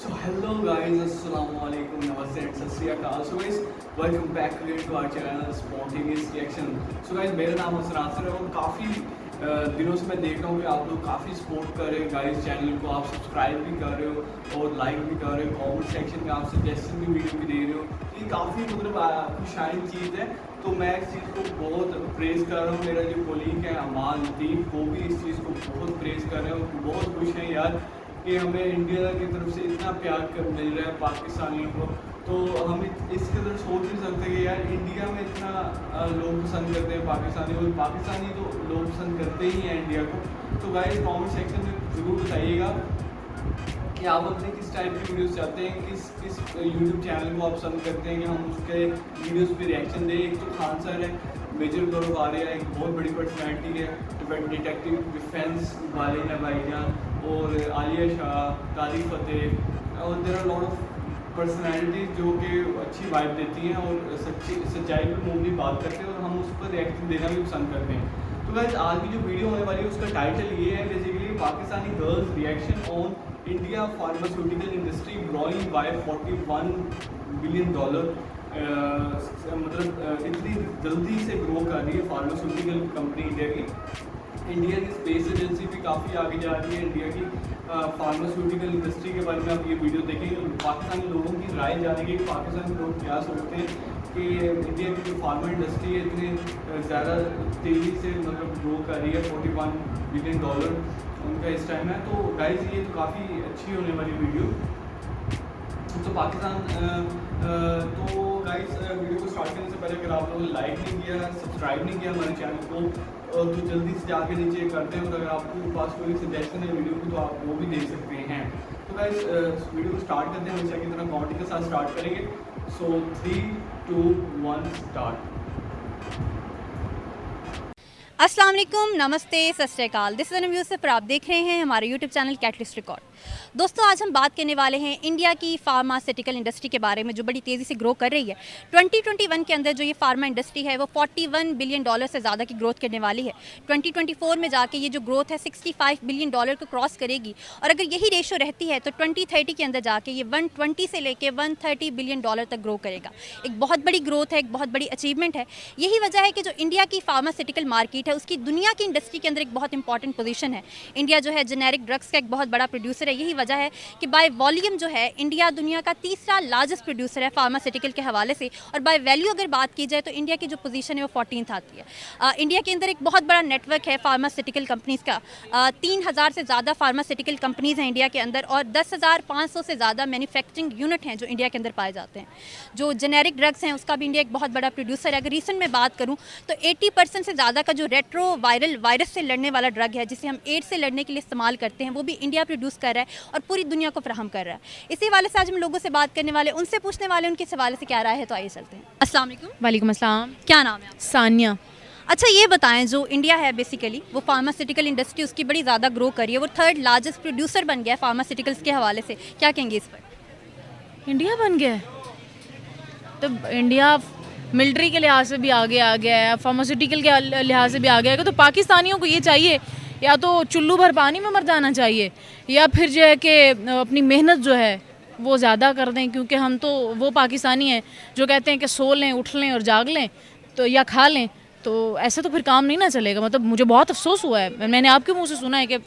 So hello guys, Assalamualaikum, Namaste and Sat Sri Akal. So guys, welcome back again to our channel Spontaneous Reaction. So guys, मेरा नाम हसन आसर है और काफ़ी दिनों से मैं देख रहा हूँ कि आप लोग काफ़ी सपोर्ट कर रहे हो गाइस चैनल को, आप सब्सक्राइब भी कर रहे हो और लाइक भी कर रहे हो, कमेंट सेक्शन में आप सजेशन भी वीडियो की दे रहे हो। ये काफ़ी मतलब खुशाइन चीज़ है, तो मैं इस चीज़ को बहुत प्रेज़ कर रहा हूँ। मेरा जो कोलीग है अमान लतीफ़, वो भी इस चीज़ को बहुत प्रेज़ कर रहे हैं, बहुत खुश हैं यार कि हमें इंडिया की तरफ से इतना प्यार मिल रहा है पाकिस्तानियों को। तो हम इसके तरफ सोच नहीं सकते कि यार इंडिया में इतना लोग पसंद करते हैं पाकिस्तानी, और पाकिस्तानी तो लोग पसंद करते ही हैं इंडिया को। तो गाइस कमेंट सेक्शन में ज़रूर बताइएगा कि आप अपने किस टाइप की वीडियोस चाहते हैं, किस यूट्यूब चैनल को आप पसंद करते हैं कि हम उसके वीडियोस पे रिएक्शन दें। एक तो खान सर है, मेजर गौरव आर्या, एक बहुत बड़ी पर्सनैलिटी है, डिटेक्टिव डिफेंस वाले हैं भाईजान, और आलिया शाह, काली फतेह, और there are lot of personalities जो कि अच्छी वाइब देती हैं और सच्चाई पर मुंह बात करते हैं, और हम उस पर रिएक्शन देना भी पसंद करते हैं। तो गाइस आज की जो वीडियो होने वाली है उसका टाइटल ये है basically Pakistani girls reaction on India pharmaceutical industry growing by $41 billion. मतलब इतनी जल्दी से ग्रो कर रही है फार्मास्यूटिकल कंपनी इंडिया की। इंडिया की स्पेस एजेंसी भी काफ़ी आगे जा रही है। इंडिया की फार्मास्यूटिकल इंडस्ट्री के बारे में आप ये वीडियो देखेंगे, पाकिस्तानी लोगों की राय जानेंगे कि पाकिस्तानी लोग क्या सोचते हैं कि इंडिया की जो फार्मा इंडस्ट्री है इतनी ज़्यादा तेज़ी से मतलब ग्रो कर रही है। $41 बिलियन उनका इस टाइम है। तो गाइस ये तो काफ़ी अच्छी होने वाली वीडियो। तो पाकिस्तान तो गाइस वीडियो को स्टार्ट करने से पहले अगर आप लोगों ने लाइक नहीं किया, सब्सक्राइब नहीं किया हमारे चैनल को, तो जल्दी से जाके नीचे करते हैं, और अगर आपके पास कोई सजेशन है वीडियो की तो आप वो भी दे सकते हैं। तो गाइस वीडियो को स्टार्ट करते हैं, हमेशा की तरह कमेंट के साथ स्टार्ट करेंगे। सो 3, 2, 1 स्टार्ट। अस्सलाम वालेकुम, नमस्ते, सत श्री अकाल। दिस इज़ यूसुफ और आप देख रहे हैं हमारे यूट्यूब चैनल कैटलिस्ट रिकॉर्ड। दोस्तों आज हम बात करने वाले हैं इंडिया की फार्मास्यूटिकल इंडस्ट्री के बारे में जो बड़ी तेज़ी से ग्रो कर रही है। 2021 के अंदर जो ये फार्मा इंडस्ट्री है वो $41 बिलियन से ज़्यादा की ग्रोथ करने वाली है। 2024 में जाके ये जो ग्रोथ है $65 बिलियन को क्रॉस करेगी, और अगर यही रेशो रहती है तो 2030 के अंदर जाके ये 120 से लेके $130 बिलियन तक ग्रो करेगा। एक बहुत बड़ी ग्रोथ है, एक बहुत बड़ी अचीवमेंट है। यही वजह है कि जो इंडिया की फार्मास्यूटिकल मार्केट है उसकी दुनिया की इंडस्ट्री के अंदर एक बहुत इंपॉर्टेंट पोजीशन है। इंडिया जो है जेनेरिक ड्रग्स का एक बहुत बड़ा प्रोड्यूसर है। यही वजह है कि बाय वॉल्यूम जो है इंडिया दुनिया का तीसरा लार्जेस्ट प्रोड्यूसर है फार्मास्यूटिकल के हवाले से, और बाय वैल्यू अगर बात की जाए तो इंडिया की जो पोजीशन है वो 14th आती है। इंडिया के अंदर एक बहुत बड़ा नेटवर्क है फार्मास्यूटिकल कंपनीज़ का। 3000 से ज़्यादा फार्मास्यूटिकल कंपनीज़ हैं इंडिया के अंदर, और 10,500 से ज़्यादा मैन्युफैक्चरिंग यूनिट हैं जो इंडिया के अंदर पाए जाते हैं। जो जेनेरिक ड्रग्स हैं उसका भी इंडिया एक बहुत बड़ा प्रोड्यूसर है। अगर रीसेंट में बात करूँ तो 80% से ज़्यादा का जो रेट्रो वायरल वायरस से लड़ने वाला ड्रग है जिसे हम एड्स से लड़ने के लिए इस्तेमाल करते हैं, वो भी इंडिया प्रोड्यूस कर रहा है और पूरी दुनिया को फराहम कर रहा है। इसी वाले से आज हम लोगों से बात करने वाले, उनसे पूछने वाले उनके हवाले से क्या राय है। तो आइए चलते हैं। अस्सलाम वालेकुम। वालेकुम अस्सलाम। क्या नाम है आपका? सानिया। अच्छा ये बताएं, जो इंडिया है बेसिकली वो फार्मास्यूटिकल इंडस्ट्री उसकी बड़ी ज़्यादा ग्रो कर रही है, वो 3rd लार्जेस्ट प्रोड्यूसर बन गया है फार्मास्यूटिकल्स के हवाले से, क्या कहेंगे इस पर? इंडिया बन गया है तो इंडिया मिलिट्री के लिहाज से भी आगे आ गया है, फार्मास्यूटिकल के लिहाज से भी आ गया है। तो पाकिस्तानियों को ये चाहिए या तो चुल्लू भर पानी में मर जाना चाहिए, या फिर जो है कि अपनी मेहनत जो है वो ज़्यादा कर दें, क्योंकि हम तो वो पाकिस्तानी हैं जो कहते हैं कि सो लें, उठ लें और जाग लें तो या खा लें। तो ऐसे तो फिर काम नहीं ना चलेगा। मतलब मुझे बहुत अफसोस हुआ है, मैंने आपके मुंह से सुना है कि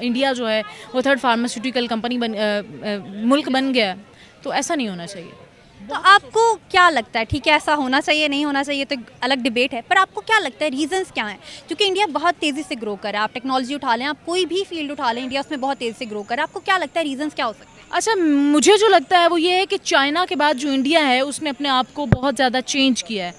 इंडिया जो है वो 3rd फार्मास्यूटिकल कंपनी मुल्क बन गया, तो ऐसा नहीं होना चाहिए। तो आपको क्या लगता है, ठीक है ऐसा होना चाहिए नहीं होना चाहिए तो अलग डिबेट है, पर आपको क्या लगता है रीजंस क्या हैं? क्योंकि इंडिया बहुत तेज़ी से ग्रो कर रहा है, आप टेक्नोलॉजी उठा लें, आप कोई भी फील्ड उठा लें, इंडिया उसमें बहुत तेज़ी से ग्रो कर रहा है। आपको क्या लगता है रीजंस क्या हो सकते हैं? अच्छा, मुझे जो लगता है वो ये है कि चाइना के बाद जो इंडिया है उसने अपने आप को बहुत ज़्यादा चेंज किया है,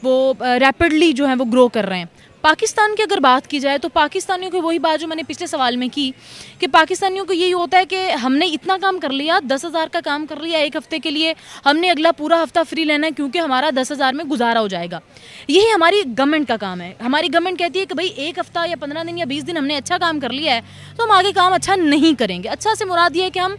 वो रैपिडली जो है वो ग्रो कर रहे हैं। पाकिस्तान की अगर बात की जाए तो पाकिस्तानियों की वही बात जो मैंने पिछले सवाल में की कि पाकिस्तानियों को यही होता है कि हमने इतना काम कर लिया, 10,000 का काम कर लिया एक हफ़्ते के लिए, हमने अगला पूरा हफ्ता फ्री लेना है क्योंकि हमारा 10,000 में गुजारा हो जाएगा। यही हमारी गवर्नमेंट का काम है। हमारी गवर्नमेंट कहती है कि भाई एक हफ्ता या 15 दिन या 20 दिन हमने अच्छा काम कर लिया है तो हम आगे काम अच्छा नहीं करेंगे। अच्छा से मुराद ये है कि हम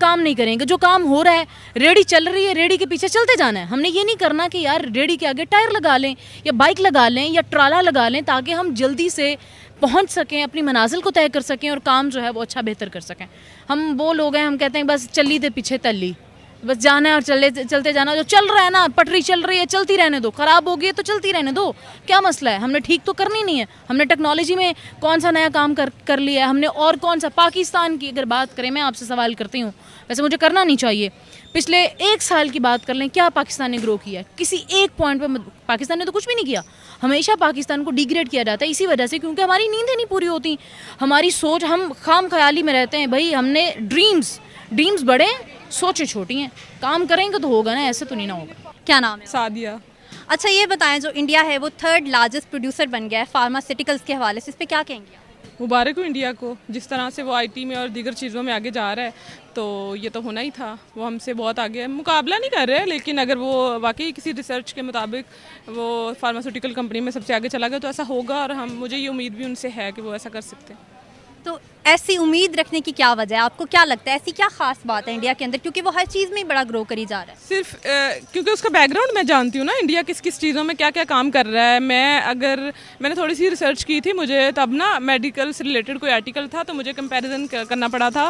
काम नहीं करेंगे, जो काम हो रहा है, रेडी चल रही है, रेडी के पीछे चलते जाना है। हमने ये नहीं करना कि यार रेडी के आगे टायर लगा लें या बाइक लगा लें या ट्राला लगा लें ताकि हम जल्दी से पहुंच सकें, अपनी मनाजिल को तय कर सकें और काम जो है वो अच्छा बेहतर कर सकें। हम वो लोग हैं, हम कहते हैं बस चली दे पीछे तली, बस जाना है और चलते जाना। जो चल रहा है ना, पटरी चल रही है, चलती रहने दो, ख़राब हो गई है तो चलती रहने दो, क्या मसला है। हमने ठीक तो करनी नहीं है। हमने टेक्नोलॉजी में कौन सा नया काम कर लिया है, हमने और कौन सा। पाकिस्तान की अगर बात करें, मैं आपसे सवाल करती हूँ, वैसे मुझे करना नहीं चाहिए, पिछले 1 साल की बात कर लें, क्या पाकिस्तान ने ग्रो किया है? किसी एक पॉइंट पे पाकिस्तान ने तो कुछ भी नहीं किया। हमेशा पाकिस्तान को डिग्रेड किया जाता है इसी वजह से, क्योंकि हमारी नींदें नहीं पूरी होती, हमारी सोच, हम खाम ख्याली में रहते हैं। भाई हमने ड्रीम्स बड़े हैं, सोचें छोटी हैं। काम करेंगे तो होगा ना, ऐसे तो नहीं ना होगा। क्या नाम है? सादिया। अच्छा ये बताएं, जो इंडिया है वो 3rd लार्जेस्ट प्रोड्यूसर बन गया है फार्मास्यूटिकल्स के हवाले से, इस पे क्या कहेंगे? मुबारक हो इंडिया को, जिस तरह से वो आईटी में और दीगर चीज़ों में आगे जा रहा है, तो ये तो होना ही था। वो हमसे बहुत आगे है, मुकाबला नहीं कर रहे हैं, लेकिन अगर वो वाकई किसी रिसर्च के मुताबिक वो फार्मास्यूटिकल कंपनी में सबसे आगे चला गया तो ऐसा होगा, और मुझे ये उम्मीद भी उनसे है कि वो ऐसा कर सकते हैं। तो ऐसी उम्मीद रखने की क्या वजह है? आपको क्या लगता है ऐसी क्या खास बात है इंडिया के अंदर, क्योंकि वो हर चीज़ में बड़ा ग्रो करी जा रहा है? सिर्फ क्योंकि उसका बैकग्राउंड मैं जानती हूँ ना, इंडिया किस किस चीज़ों में क्या क्या काम कर रहा है। मैंने थोड़ी सी रिसर्च की थी, मुझे तब ना मेडिकल से रिलेटेड कोई आर्टिकल था, तो मुझे कंपैरिजन करना पड़ा था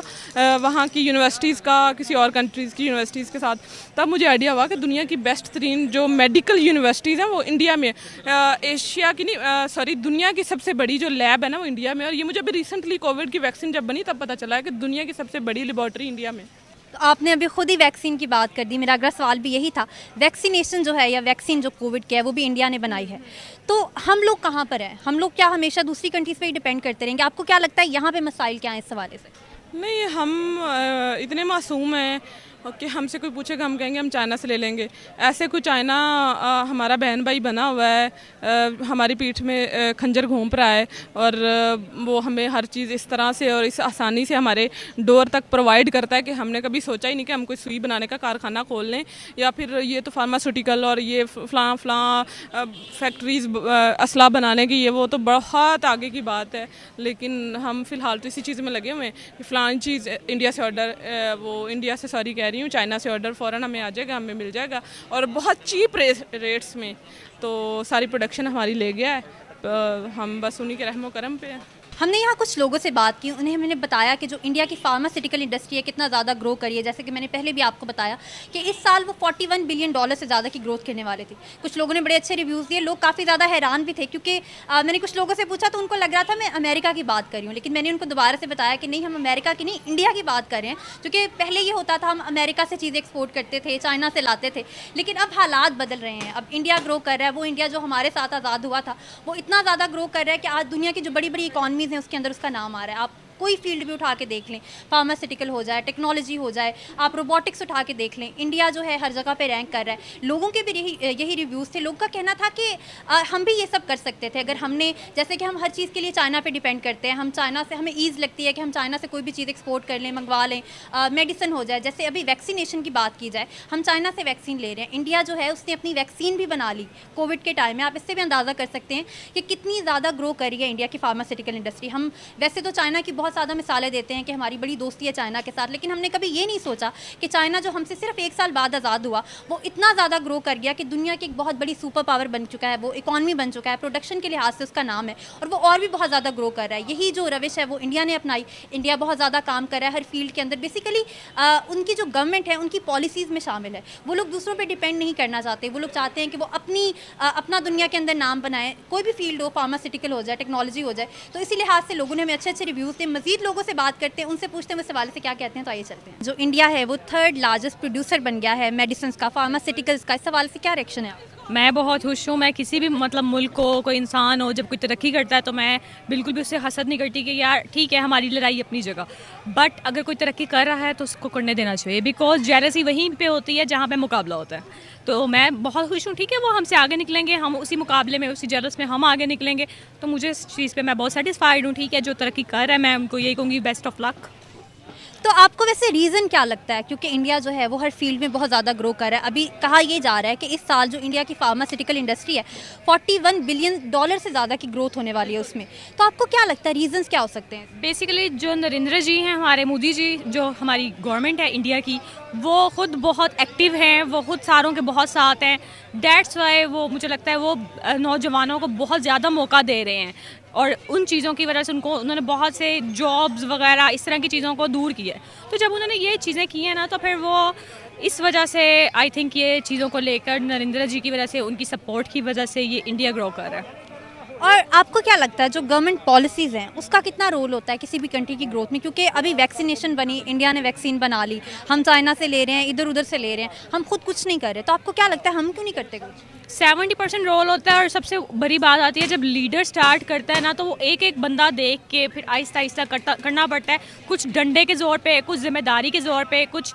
वहाँ की यूनिवर्सिटीज़ का किसी और कंट्रीज़ की यूनिवर्सिटीज़ के साथ। तब मुझे आइडिया हुआ कि दुनिया की बेस्ट तरीन जो मेडिकल यूनिवर्सिटीज़ हैं वो इंडिया में, एशिया की नहीं सॉरी दुनिया की सबसे बड़ी जो लैब है ना वो इंडिया में। और ये मुझे अभी रिसेंटली कोविड की वैक्सीन जब बनी तब पता चला है कि दुनिया की सबसे बड़ी लेबॉर्ट्री इंडिया में। तो आपने अभी खुद ही वैक्सीन की बात कर दी, मेरा अगला सवाल भी यही था। वैक्सीनेशन जो है या वैक्सीन जो कोविड की है वो भी इंडिया ने बनाई है, तो हम लोग कहाँ पर हैं? हम लोग क्या हमेशा दूसरी कंट्रीज़ पे ही डिपेंड करते रहेंगे? आपको क्या लगता है यहाँ पे मसाइल क्या हैं इस हवाले से? नहीं, हम इतने मासूम हैं कि हमसे कोई पूछेगा हम कहेंगे हम चाइना से ले लेंगे। ऐसे कोई चाइना हमारा बहन भाई बना हुआ है, हमारी पीठ में खंजर घोंप रहा है, और वो हमें हर चीज़ इस तरह से और इस आसानी से हमारे डोर तक प्रोवाइड करता है कि हमने कभी सोचा ही नहीं कि हम कोई सुई बनाने का कारखाना खोल लें, या फिर ये तो फार्मास्यूटिकल और ये फलां फैक्ट्रीज़ असला बनाने की, ये वो तो बहुत आगे की बात है। लेकिन हम फ़िलहाल तो इसी चीज़ में लगे हुए हैं कि फ़लाँ चीज़ इंडिया से इंडिया से सॉरी कह रही हूँ, चाइना से ऑर्डर फ़ौरन हमें आ जाएगा, हमें मिल जाएगा, और बहुत चीप रेट्स में। तो सारी प्रोडक्शन हमारी ले गया है, हम बस उन्हीं के रहमो करम पे हैं। हमने यहाँ कुछ लोगों से बात की, उन्हें मैंने बताया कि जो इंडिया की फार्मास्यूटिकल इंडस्ट्री है कितना ज़्यादा ग्रो करी है। जैसे कि मैंने पहले भी आपको बताया कि इस साल वो $41 बिलियन से ज़्यादा की ग्रोथ करने वाले थे। कुछ लोगों ने बड़े अच्छे रिव्यूज़ दिए, लोग काफ़ी ज़्यादा हैरान भी थे, क्योंकि मैंने कुछ लोगों से पूछा तो उनको लग रहा था मैं अमेरिका की बात कर रही हूँ, लेकिन मैंने उनको दोबारा से बताया कि नहीं, हम अमेरिका की नहीं, इंडिया की बात कर रहे हैं। क्योंकि पहले ये होता था हम अमेरिका से चीज़ें एक्सपोर्ट करते थे, चाइना से लाते थे, लेकिन अब हालात बदल रहे हैं। अब इंडिया ग्रो कर रहा है, वो इंडिया जो हमारे साथ आज़ाद हुआ था वो इतना ज़्यादा ग्रो कर रहा है कि आज दुनिया की जो बड़ी बड़ी इकॉनमीज़ हैं उसके अंदर उसका नाम आ रहा है। आप कोई फील्ड भी उठा के देख लें, फार्मास्यूटिकल हो जाए, टेक्नोलॉजी हो जाए, आप रोबोटिक्स उठा के देख लें, इंडिया जो है हर जगह पे रैंक कर रहा है। लोगों के भी यही रिव्यूज़ थे। लोगों का कहना था कि हम भी ये सब कर सकते थे अगर हमने, जैसे कि हम हर चीज़ के लिए चाइना पे डिपेंड करते हैं, हम चाइना से हमें ईज़ लगती है कि हम चाइना से कोई भी चीज़ एक्सपोर्ट कर लें, मंगवा लें, मेडिसिन हो जाए। जैसे अभी वैक्सीनेशन की बात की जाए, हम चाइना से वैक्सीन ले रहे हैं, इंडिया जो है उसने अपनी वैक्सीन भी बना ली कोविड के टाइम में। आप इससे भी अंदाज़ा कर सकते हैं कि कितनी ज़्यादा ग्रो करी है इंडिया की फार्मास्यूटिकल इंडस्ट्री। हम वैसे तो चाइना की बहुत ज़्यादा मिसालें देते हैं कि हमारी बड़ी दोस्ती है चाइना के साथ, लेकिन हमने कभी ये नहीं सोचा कि चाइना जो हमसे सिर्फ 1 साल बाद आज़ाद हुआ वो इतना ज़्यादा ग्रो कर गया कि दुनिया की एक बहुत बड़ी सुपर पावर बन चुका है, वो इकॉनमी बन चुका है, प्रोडक्शन के लिहाज से उसका नाम है, और वो और भी बहुत ज़्यादा ग्रो कर रहा है। यही जो रविश है वो इंडिया ने अपनाई। इंडिया बहुत ज़्यादा काम कर रहा है हर फील्ड के अंदर। बेसिकली उनकी जो गवर्नमेंट है उनकी पॉलिसीज़ में शामिल है। वो लोग दूसरों पर डिपेंड नहीं करना चाहते, वो लोग चाहते हैं कि वो अपना दुनिया के अंदर नाम बनाएं, कोई भी फील्ड हो, फार्मास्यूटिकल हो जाए, टेक्नोलॉजी हो जाए। तो इसी लिहाज से लोगों ने हमें अच्छे अच्छे रिव्यूज़ दिए। मज़ीद लोगों से बात करते हैं, उनसे पूछते हैं इस हवाले से क्या कहते हैं, तो आइए चलते हैं। जो इंडिया है वो 3rd लार्जेस्ट प्रोड्यूसर बन गया है मेडिसिन का, फार्मास्यूटिकल्स का, इस हवाले से क्या रिएक्शन है आपका? मैं बहुत खुश हूँ। मैं किसी भी मुल्क को, कोई इंसान हो, जब कोई तरक्की करता है तो मैं बिल्कुल भी उससे हसद नहीं करती कि यार ठीक है हमारी लड़ाई अपनी जगह, बट अगर कोई तरक्की कर रहा है तो उसको करने देना चाहिए, बिकॉज जेलसी वहीं पे होती है जहाँ पे मुकाबला होता है। तो मैं बहुत खुश हूँ, ठीक है वो हमसे आगे निकलेंगे, हम उसी मुकाबले में, उसी जेलस में हम आगे निकलेंगे, तो मुझे इस चीज़ पर मैं बहुत सेटिस्फाइड हूँ। ठीक है, जो तरक्की कर रहा है मैं उनको यही कहूँगी बेस्ट ऑफ लक। तो आपको वैसे रीज़न क्या लगता है, क्योंकि इंडिया जो है वो हर फील्ड में बहुत ज़्यादा ग्रो कर रहा है। अभी कहा यह जा रहा है कि इस साल जो इंडिया की फार्मास्यूटिकल इंडस्ट्री है $41 बिलियन से ज़्यादा की ग्रोथ होने वाली है उसमें। तो आपको क्या लगता है रीजंस क्या हो सकते हैं? बेसिकली जो नरेंद्र जी हैं, हमारे मोदी जी, जो हमारी गवर्नमेंट है इंडिया की, वो खुद बहुत एक्टिव हैं, वो खुद सारों के बहुत साथ हैं। दैट्स वाई वो, मुझे लगता है वो नौजवानों को बहुत ज़्यादा मौका दे रहे हैं। और उन चीज़ों की वजह से उन्होंने बहुत से जॉब्स वगैरह इस तरह की चीज़ों को दूर किया है। तो जब उन्होंने ये चीज़ें की हैं ना, तो फिर वो इस वजह से आई थिंक ये चीज़ों को लेकर नरेंद्र जी की वजह से, उनकी सपोर्ट की वजह से ये इंडिया ग्रो कर रहा है। और आपको क्या लगता है जो गवर्नमेंट पॉलिसीज़ हैं उसका कितना रोल होता है किसी भी कंट्री की ग्रोथ में? क्योंकि अभी वैक्सीनेशन बनी, इंडिया ने वैक्सीन बना ली, हम चाइना से ले रहे हैं, इधर उधर से ले रहे हैं, हम खुद कुछ नहीं कर रहे। तो आपको क्या लगता है हम क्यों नहीं करते कुछ? 70% रोल होता है। और सबसे बड़ी बात आती है जब लीडर स्टार्ट करता है ना, तो वो एक एक बंदा देख के फिर आहिस्ता आहिस्ता करना पड़ता है। कुछ डंडे के ज़ोर पे, कुछ जिम्मेदारी के ज़ोर पे, कुछ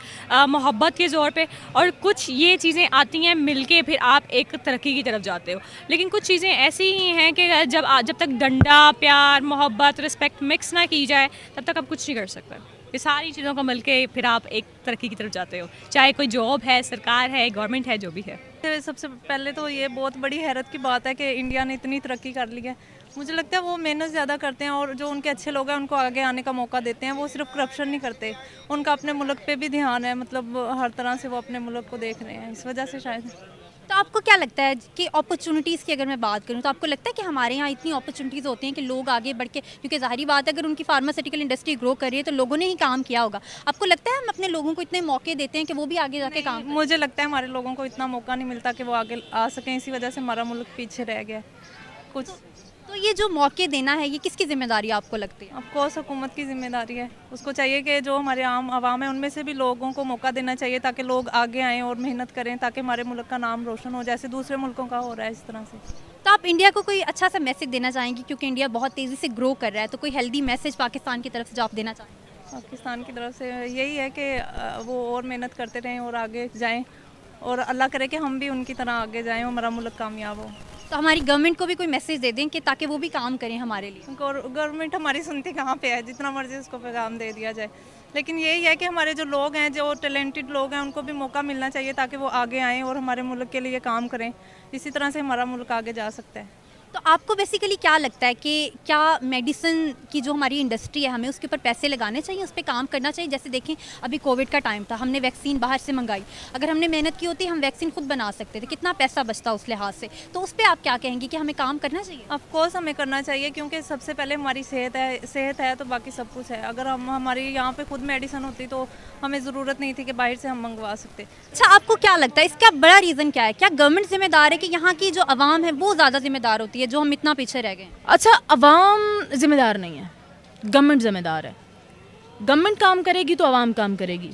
मोहब्बत के ज़ोर पे, और कुछ ये चीज़ें आती हैं मिलके फिर आप एक तरक्की की तरफ जाते हो। लेकिन कुछ चीज़ें ऐसी ही हैं कि जब तक डंडा, प्यार, मोहब्बत, रिस्पेक्ट मिक्स ना की जाए तब तक आप कुछ नहीं कर सकते। ये सारी चीज़ों को मिलके फिर आप एक तरक्की की तरफ जाते हो, चाहे कोई जॉब है, सरकार है, गवर्नमेंट है, जो भी है। सबसे पहले तो ये बहुत बड़ी हैरत की बात है कि इंडिया ने इतनी तरक्की कर ली है। मुझे लगता है वो मेहनत ज़्यादा करते हैं और जो उनके अच्छे लोग हैं उनको आगे आने का मौका देते हैं। वो सिर्फ करप्शन नहीं करते, उनका अपने मुल्क पे भी ध्यान है, मतलब हर तरह से वो अपने मुल्क को देख रहे हैं, इस वजह से शायद। तो आपको क्या लगता है कि अपॉर्चुनिटीज़ की अगर मैं बात करूं तो आपको लगता है कि हमारे यहाँ इतनी अपॉर्चुनिटीज़ होती हैं कि लोग आगे बढ़ के, क्योंकि ज़ाहिरी बात है अगर उनकी फार्मास्यूटिकल इंडस्ट्री ग्रो कर रही है तो लोगों ने ही काम किया होगा। आपको लगता है हम अपने लोगों को इतने मौके देते हैं कि वो भी आगे जाके काम? मुझे लगता है हमारे लोगों को इतना मौका नहीं मिलता कि वो आगे आ सकें, इसी वजह से हमारा मुल्क पीछे रह गया कुछ। तो ये जो मौके देना है ये किसकी जिम्मेदारी आपको लगती है? ऑफकोर्स हुकूमत की जिम्मेदारी है। उसको चाहिए कि जो हमारे आम आवाम है उनमें से भी लोगों को मौका देना चाहिए ताकि लोग आगे आएँ और मेहनत करें, ताकि हमारे मुल्क का नाम रोशन हो जैसे दूसरे मुल्कों का हो रहा है, इस तरह से। तो आप इंडिया को कोई अच्छा सा मैसेज देना चाहेंगी, क्योंकि इंडिया बहुत तेज़ी से ग्रो कर रहा है, तो कोई हेल्दी मैसेज पाकिस्तान की तरफ से जो आप देना चाहें? पाकिस्तान की तरफ से यही है कि वो और मेहनत करते रहें और आगे जाएं, और अल्लाह करे कि हम भी उनकी तरह आगे जाएं और हमारा मुल्क कामयाब हो। तो हमारी गवर्नमेंट को भी कोई मैसेज दे दें कि ताकि वो भी काम करें हमारे लिए। गवर्नमेंट हमारी सुनती कहाँ पे है, जितना मर्जी उसको पैगाम दे दिया जाए। लेकिन यही है कि हमारे जो लोग हैं, जो टैलेंटेड लोग हैं, उनको भी मौका मिलना चाहिए ताकि वो आगे आएँ और हमारे मुल्क के लिए काम करें। इसी तरह से हमारा मुल्क आगे जा सकता है। तो आपको बेसिकली क्या लगता है कि क्या मेडिसिन की जो हमारी इंडस्ट्री है हमें उसके ऊपर पैसे लगाने चाहिए, उस पर काम करना चाहिए? जैसे देखें अभी कोविड का टाइम था, हमने वैक्सीन बाहर से मंगाई, अगर हमने मेहनत की होती हम वैक्सीन खुद बना सकते थे, कितना पैसा बचता उस लिहाज से। तो उस पर आप क्या कहेंगे कि हमें काम करना चाहिए? ऑफकोर्स हमें करना चाहिए, क्योंकि सबसे पहले हमारी सेहत है तो बाकी सब कुछ है। अगर हमारी यहाँ पे खुद मेडिसिन होती तो हमें ज़रूरत नहीं थी कि बाहर से हम मंगवा सकते। अच्छा, आपको क्या लगता है इसका बड़ा रीज़न क्या है? क्या गवर्नमेंट जिम्मेदार है कि यहाँ की जो आवाम है वो ज़्यादा जिम्मेदार होती है जो हम इतना पीछे रह गए? अच्छा, अवाम जिम्मेदार नहीं है, गवर्नमेंट जिम्मेदार है। गवर्नमेंट काम करेगी तो अवाम काम करेगी।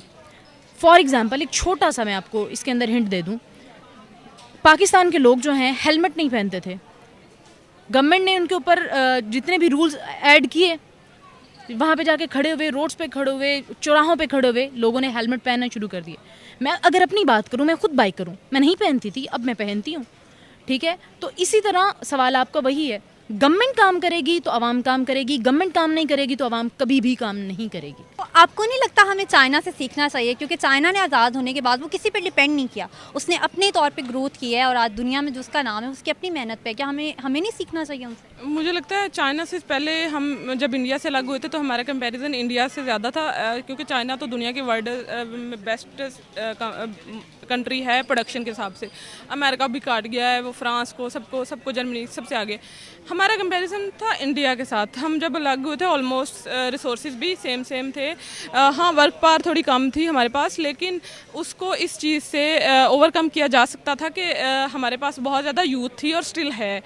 फॉर एग्जांपल एक छोटा सा मैं आपको इसके अंदर हिंट दे दूं, पाकिस्तान के लोग जो हैं हेलमेट नहीं पहनते थे। गवर्नमेंट ने उनके ऊपर जितने भी रूल्स ऐड किए, वहाँ पे जाके खड़े हुए, रोड्स पे खड़े हुए, चौराहों पे खड़े हुए लोगों ने हेलमेट पहनना शुरू कर दिए। मैं अगर अपनी बात करूँ, मैं खुद बाइक करूँ, मैं नहीं पहनती थी, अब मैं पहनती हूँ। ठीक है, तो इसी तरह सवाल आपका वही है, गवर्नमेंट काम करेगी तो आवाम काम करेगी, गवर्नमेंट काम नहीं करेगी तो आवाम कभी भी काम नहीं करेगी। तो आपको नहीं लगता हमें चाइना से सीखना चाहिए? क्योंकि चाइना ने आज़ाद होने के बाद वो किसी पे डिपेंड नहीं किया, उसने अपने तौर पे ग्रोथ की है और आज दुनिया में जो उसका नाम है उसकी अपनी मेहनत पे। क्या हमें नहीं सीखना चाहिए उनसे? मुझे लगता है चाइना से पहले हम जब इंडिया से अलग हुए थे तो हमारा कंपैरिजन इंडिया से ज़्यादा था, क्योंकि चाइना तो दुनिया की वर्ल्ड में बेस्ट कंट्री है प्रोडक्शन के हिसाब से। अमेरिका भी काट गया है, वो फ्रांस को, सबको जर्मनी सबसे आगे। हमारा कंपैरिजन था इंडिया के साथ। हम जब अलग हुए थे ऑलमोस्ट रिसोर्सेज भी सेम थे। हाँ, वर्क पावर थोड़ी कम थी हमारे पास, लेकिन उसको इस चीज़ से ओवरकम किया जा सकता था कि हमारे पास बहुत ज़्यादा यूथ थी और स्टिल है।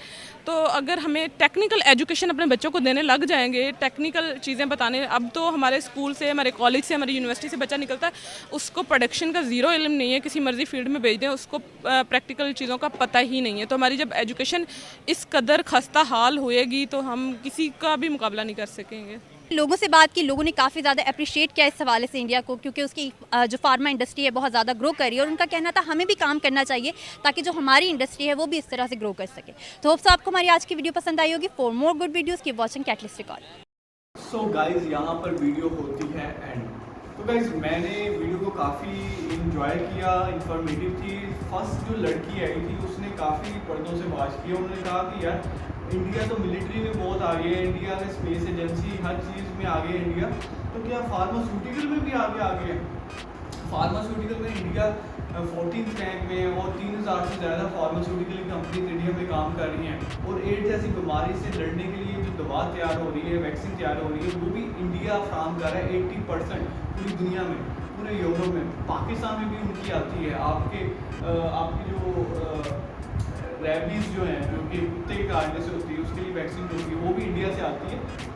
तो अगर हमें टेक्निकल एजुकेशन अपने बच्चों को देने लग जाएंगे, टेक्निकल चीज़ें बताने, अब तो हमारे स्कूल से, हमारे कॉलेज से, हमारी यूनिवर्सिटी से बच्चा निकलता है, उसको प्रोडक्शन का ज़ीरो इल्म नहीं है, किसी मर्जी फील्ड में भेज दें, उसको प्रैक्टिकल चीज़ों का पता ही नहीं है। तो हमारी जब एजुकेशन इस कदर खस्ता हाल होएगी तो हम किसी का भी मुकाबला नहीं कर सकेंगे। लोगों से बात की, लोगों ने काफ़ी ज़्यादा अप्रिशिएट किया इस हवाले से इंडिया को, क्योंकि उसकी जो फार्मा इंडस्ट्री है बहुत ज़्यादा ग्रो कर रही है और उनका कहना था हमें भी काम करना चाहिए ताकि जो हमारी इंडस्ट्री है वो भी इस तरह से ग्रो कर सके। तो होप्स आपको हमारी आज की वीडियो पसंद आई होगी। For more good videos keep watching catalyst record. So guys, यहाँ पर वीडियो होती है एंड। तो गाइज, मैंने वीडियो को काफ़ी इंजॉय किया, इंफॉर्मेटिव थी। फर्स्ट जो लड़की आई थी उसने काफ़ी पर्दों से बात की। उन्होंने कहा कि यार इंडिया तो मिलिट्री में बहुत आगे है, इंडिया में स्पेस एजेंसी हर चीज़ में आगे है इंडिया, तो क्या फार्मास्यूटिकल में भी आगे है? फार्मास्यूटिकल में इंडिया 14th रैंक में है और 3000 से ज़्यादा फार्मास्यूटिकल कंपनीज इंडिया में काम कर रही हैं। और एड्स जैसी बीमारी से लड़ने के लिए जो दवा तैयार हो रही है, वैक्सीन तैयार हो रही है, वो भी इंडिया फराम कर रहा है 80% पूरी दुनिया में, पूरे यूरोप में। पाकिस्तान में भी उनकी आती है। आपके जो रेबीज़ जो हैं, जो कि कुत्ते के काटने से होती है, उसके लिए वैक्सीन जो होती है वो भी इंडिया से आती है।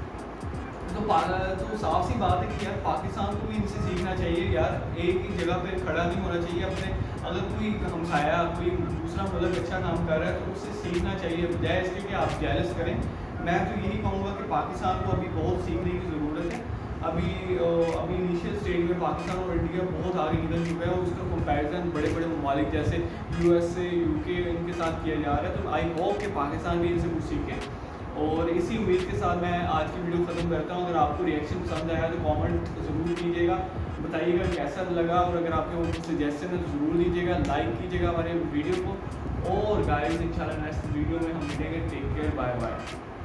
तो साफ सी बात है कि यार पाकिस्तान को भी इनसे सीखना चाहिए यार, एक ही जगह पे खड़ा नहीं होना चाहिए। अपने अगर कोई हमसाया, कोई दूसरा मुल्क अच्छा काम कर रहा है तो उससे सीखना चाहिए, बजाय इसके कि आप जेलस करें। मैं तो यही कहूँगा कि पाकिस्तान को अभी बहुत सीखने की ज़रूरत है। अभी इनिशियल स्टेज में पाकिस्तान और इंडिया बहुत आगे निकल चुका है और उसका कंपैरिजन बड़े बड़े ममालिक जैसे USA, UK इनके साथ किया जा रहा है। तो आई होप कि पाकिस्तान भी इनसे कुछ सीखे। और इसी उम्मीद के साथ मैं आज की वीडियो ख़त्म करता हूँ। अगर आपको रिएक्शन पसंद आया तो कमेंट ज़रूर कीजिएगा, बताइएगा कैसा लगा, और अगर आपके वो सजेशन है तो ज़रूर दीजिएगा, लाइक कीजिएगा हमारे वीडियो को। और गाइस इंशाल्लाह नेक्स्ट वीडियो में हम मिलेंगे। Take care, bye bye.